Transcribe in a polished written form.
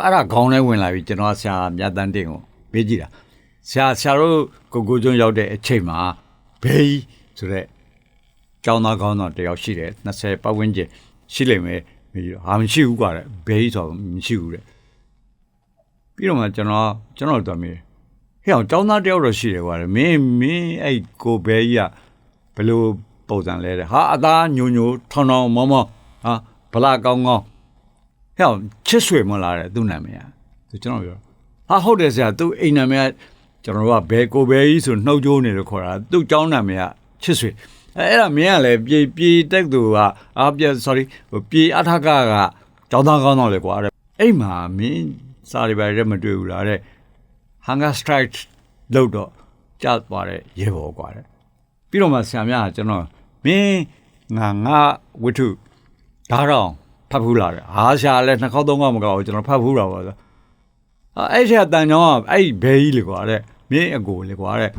အဲ့ဒါခေါင်းထဲဝင်လာပြီကျွန်တော်ဆရာမြတ်တန်းတင်ကိုမေးကြည့်တာဆရာတို့ကိုကျွန်းရောက်တဲ့အချိန်မှာဘေးဆိုတဲ့ကျောင်းသားခေါင်းဆောင်တယောက်ရှိတယ်20ပတ်ဝန်းကျင်ရှိလိမ့်မယ်ဟာမရှိဘူးကွာတဲ့ဘေးဆိုမရှိဘူးတဲ့ပြီးတော့မှကျွန်တော်တို့မေးဟဲ့အောင်ကျောင်းသားတယောက်တော့ရှိတယ်ကွာမင်းအဲ့ကိုဘေးကြီးကဘယ်လိုပုံစံလဲတဲ့ဟာအသားညိုထောင်မောဟာဗလာကောင်းဟဲ့ချစ်ဆွေမလားတဲ့သူ့နာမည်ကကျွန်တော်ပြောဟာဟုတ်တယ်ဆရာသူ့အိမ်နာမည်ကကျွန်တော်တို့ကဘယ်ကိုပဲကြီးဆိုနှုတ်ကြိုးနေလို့ခေါ်တာသူ့ကျောင်းနာမည်ကချစ်ဆွေအဲ့ဒါမင်းကလည်းပြေတက်သူကပြေအထကကျောင်းသားကောင်းတော့လေကွာတဲ့အဲ့မှာမင်းစာရီပါရက်မတွေ့ဘူးလားတဲ့ hunger strike လို့တော့ကြာသွားတဲ့ရေဘော်ကွာတဲ့ပြီးတော့မှဆရာမကကျွန်တော်မင်းငါဝိထုဓာတ်တော်ဖတ်ဖူးလာတယ်ဟာရှာလဲနှစ်ခေါက်သုံးခေါက်မကောက်ဘူးကျွန်တော်ဖတ်ဖူးတာပါဆိုအဲ့ချက်တန်ကြောင်းကအဲ့ဘဲကြီးလေကွာတဲ့မင်းအကိုလေကွာတဲ့